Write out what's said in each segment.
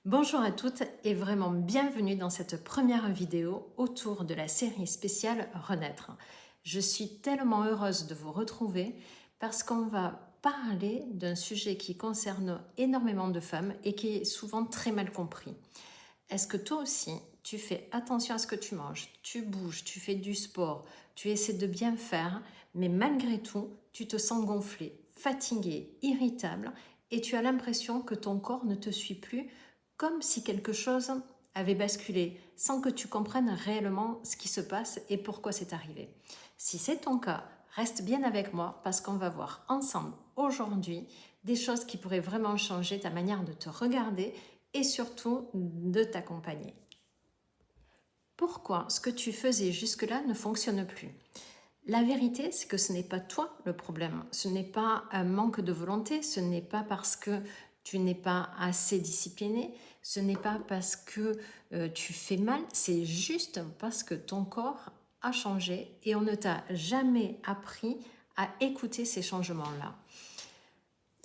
Bonjour à toutes et vraiment bienvenue dans cette première vidéo autour de la série spéciale Renaître. Je suis tellement heureuse de vous retrouver parce qu'on va parler d'un sujet qui concerne énormément de femmes et qui est souvent très mal compris. Est-ce que toi aussi, tu fais attention à ce que tu manges, tu bouges, tu fais du sport, tu essaies de bien faire, mais malgré tout, tu te sens gonflé, fatigué, irritable et tu as l'impression que ton corps ne te suit plus, comme si quelque chose avait basculé, sans que tu comprennes réellement ce qui se passe et pourquoi c'est arrivé. Si c'est ton cas, reste bien avec moi parce qu'on va voir ensemble aujourd'hui des choses qui pourraient vraiment changer ta manière de te regarder et surtout de t'accompagner. Pourquoi ce que tu faisais jusque-là ne fonctionne plus? La vérité, c'est que ce n'est pas toi le problème, ce n'est pas un manque de volonté, ce n'est pas parce que tu n'es pas assez discipliné, ce n'est pas parce que tu fais mal, c'est juste parce que ton corps a changé et on ne t'a jamais appris à écouter ces changements-là.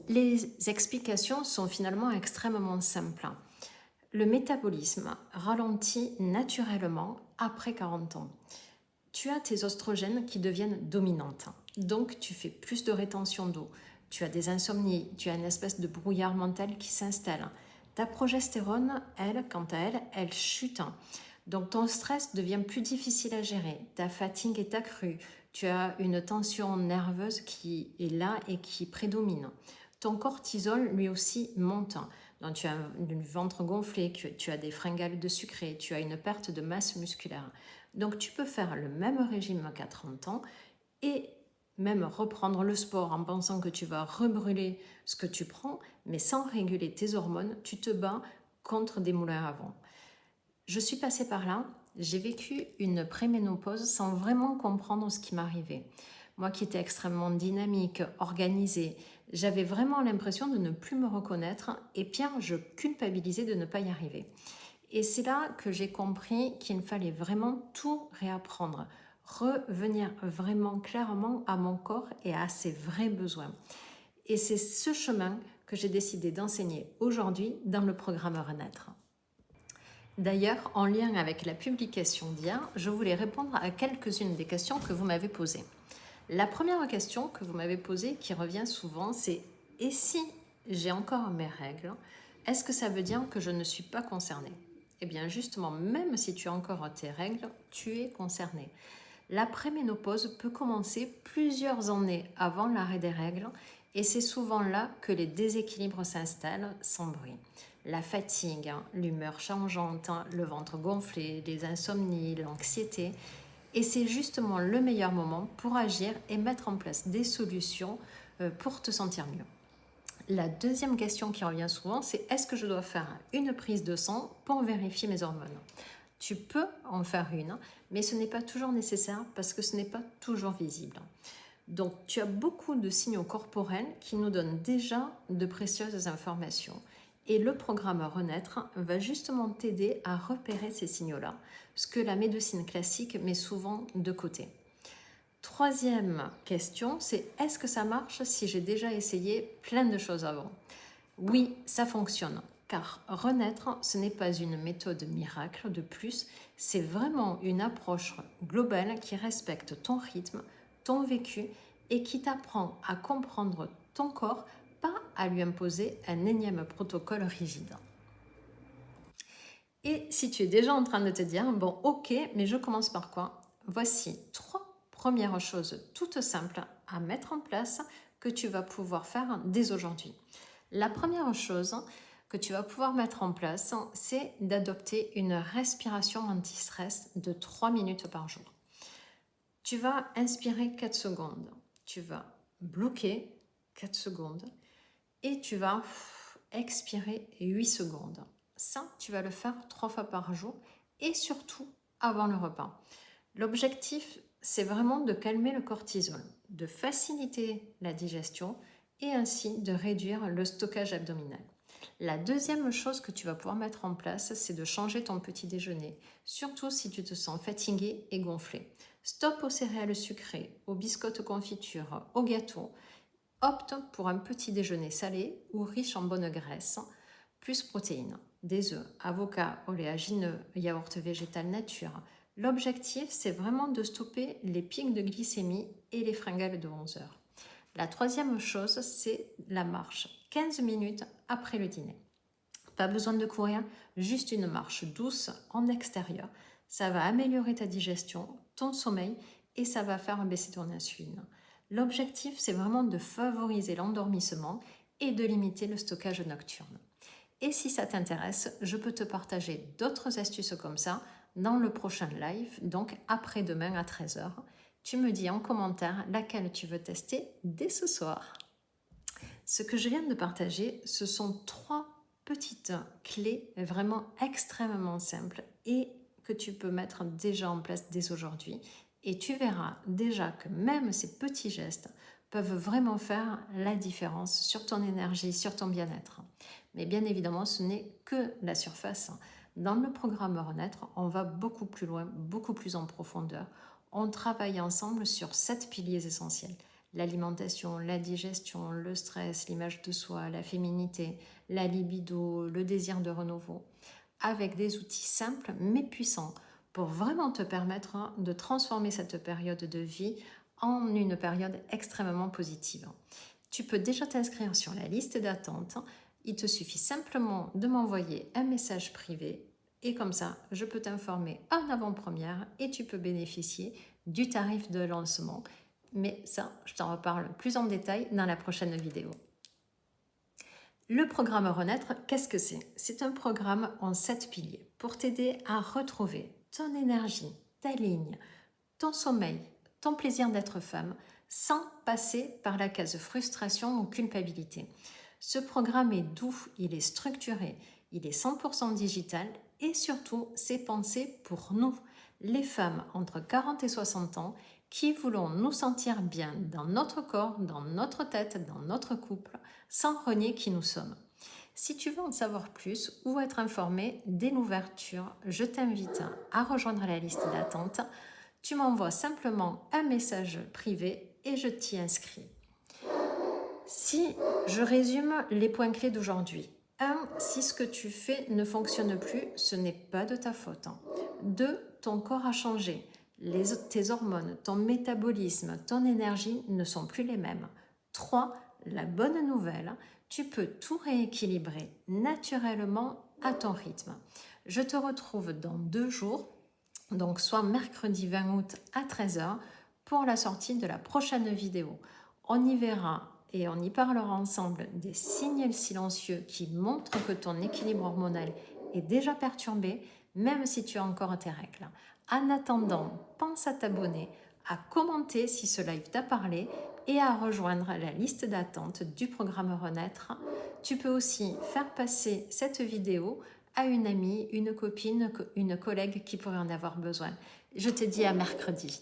Les explications sont finalement extrêmement simples. Le métabolisme ralentit naturellement après 40 ans. Tu as tes oestrogènes qui deviennent dominantes, donc tu fais plus de rétention d'eau, tu as des insomnies, tu as une espèce de brouillard mental qui s'installe. Ta progestérone, elle, quant à elle, elle chute. Donc ton stress devient plus difficile à gérer, ta fatigue est accrue, tu as une tension nerveuse qui est là et qui prédomine. Ton cortisol, lui aussi, monte. Donc, tu as un ventre gonflé, tu as des fringales de sucré, tu as une perte de masse musculaire. Donc, tu peux faire le même régime qu'à 30 ans et même reprendre le sport en pensant que tu vas rebrûler ce que tu prends, mais sans réguler tes hormones, tu te bats contre des moulins à vent. Je suis passée par là, j'ai vécu une préménopause sans vraiment comprendre ce qui m'arrivait. Moi qui étais extrêmement dynamique, organisée, j'avais vraiment l'impression de ne plus me reconnaître et pire, je culpabilisais de ne pas y arriver. Et c'est là que j'ai compris qu'il me fallait vraiment tout réapprendre, revenir vraiment clairement à mon corps et à ses vrais besoins. Et c'est ce chemin que j'ai décidé d'enseigner aujourd'hui dans le programme Renaître. D'ailleurs, en lien avec la publication d'hier, je voulais répondre à quelques-unes des questions que vous m'avez posées. La première question que vous m'avez posée, qui revient souvent, c'est « Et si j'ai encore mes règles, est-ce que ça veut dire que je ne suis pas concernée ?» Eh bien justement, même si tu as encore tes règles, tu es concernée. La préménopause peut commencer plusieurs années avant l'arrêt des règles et c'est souvent là que les déséquilibres s'installent sans bruit. La fatigue, l'humeur changeante, le ventre gonflé, les insomnies, l'anxiété. Et c'est justement le meilleur moment pour agir et mettre en place des solutions pour te sentir mieux. La deuxième question qui revient souvent, c'est est-ce que je dois faire une prise de sang pour vérifier mes hormones? Tu peux en faire une, mais ce n'est pas toujours nécessaire parce que ce n'est pas toujours visible. Donc, tu as beaucoup de signaux corporels qui nous donnent déjà de précieuses informations. Et le programme Renaître va justement t'aider à repérer ces signaux-là, ce que la médecine classique met souvent de côté. Troisième question, c'est est-ce que ça marche si j'ai déjà essayé plein de choses avant? Oui, ça fonctionne, car renaître, ce n'est pas une méthode miracle de plus, c'est vraiment une approche globale qui respecte ton rythme, ton vécu et qui t'apprend à comprendre ton corps, pas à lui imposer un énième protocole rigide. Et si tu es déjà en train de te dire, bon ok, mais je commence par quoi? Voici 3 premières choses toutes simples à mettre en place que tu vas pouvoir faire dès aujourd'hui. La première chose que tu vas pouvoir mettre en place, c'est d'adopter une respiration anti-stress de 3 minutes par jour. Tu vas inspirer 4 secondes, tu vas bloquer 4 secondes et tu vas expirer 8 secondes. Ça, tu vas le faire 3 fois par jour et surtout avant le repas. L'objectif, c'est vraiment de calmer le cortisol, de faciliter la digestion et ainsi de réduire le stockage abdominal. La deuxième chose que tu vas pouvoir mettre en place, c'est de changer ton petit déjeuner, surtout si tu te sens fatigué et gonflé. Stop aux céréales sucrées, aux biscottes confitures, aux gâteaux. Opte pour un petit déjeuner salé ou riche en bonnes graisses, plus protéines. des œufs, avocats, oléagineux, yaourt végétal nature. L'objectif, c'est vraiment de stopper les pics de glycémie et les fringales de 11 heures. La troisième chose, c'est la marche, 15 minutes après le dîner. Pas besoin de courir, juste une marche douce en extérieur. Ça va améliorer ta digestion, ton sommeil et ça va faire baisser ton insuline. L'objectif, c'est vraiment de favoriser l'endormissement et de limiter le stockage nocturne. Et si ça t'intéresse, je peux te partager d'autres astuces comme ça dans le prochain live, donc après-demain à 13 h. Tu me dis en commentaire laquelle tu veux tester dès ce soir. Ce que je viens de partager, ce sont 3 petites clés vraiment extrêmement simples et que tu peux mettre déjà en place dès aujourd'hui. Et tu verras déjà que même ces petits gestes peuvent vraiment faire la différence sur ton énergie, sur ton bien-être. Mais bien évidemment, ce n'est que la surface. Dans le programme Renaître, on va beaucoup plus loin, beaucoup plus en profondeur. On travaille ensemble sur 7 piliers essentiels. L'alimentation, la digestion, le stress, l'image de soi, la féminité, la libido, le désir de renouveau, avec des outils simples mais puissants pour vraiment te permettre de transformer cette période de vie en une période extrêmement positive. Tu peux déjà t'inscrire sur la liste d'attente. Il te suffit simplement de m'envoyer un message privé et comme ça, je peux t'informer en avant-première et tu peux bénéficier du tarif de lancement. Mais ça, je t'en reparle plus en détail dans la prochaine vidéo. Le programme Renaître, qu'est-ce que c'est? C'est un programme en 7 piliers pour t'aider à retrouver ton énergie, ta ligne, ton sommeil, ton plaisir d'être femme, sans passer par la case frustration ou culpabilité. Ce programme est doux, il est structuré, il est 100% digital et surtout, c'est pensé pour nous, les femmes entre 40 et 60 ans, qui voulons nous sentir bien dans notre corps, dans notre tête, dans notre couple, sans renier qui nous sommes. Si tu veux en savoir plus ou être informé dès l'ouverture, je t'invite à rejoindre la liste d'attente. Tu m'envoies simplement un message privé et je t'y inscris. Si je résume les points clés d'aujourd'hui. 1. Si ce que tu fais ne fonctionne plus, ce n'est pas de ta faute. 2. Ton corps a changé. Tes hormones, ton métabolisme, ton énergie ne sont plus les mêmes. 3. La bonne nouvelle, tu peux tout rééquilibrer naturellement à ton rythme. Je te retrouve dans 2 jours, donc soit mercredi 20 août à 13 h, pour la sortie de la prochaine vidéo. On y verra et on y parlera ensemble des signes silencieux qui montrent que ton équilibre hormonal est déjà perturbé, même si tu as encore tes règles. En attendant, pense à t'abonner, à commenter si ce live t'a parlé et à rejoindre la liste d'attente du programme Renaître. Tu peux aussi faire passer cette vidéo à une amie, une copine, une collègue qui pourrait en avoir besoin. Je te dis à mercredi.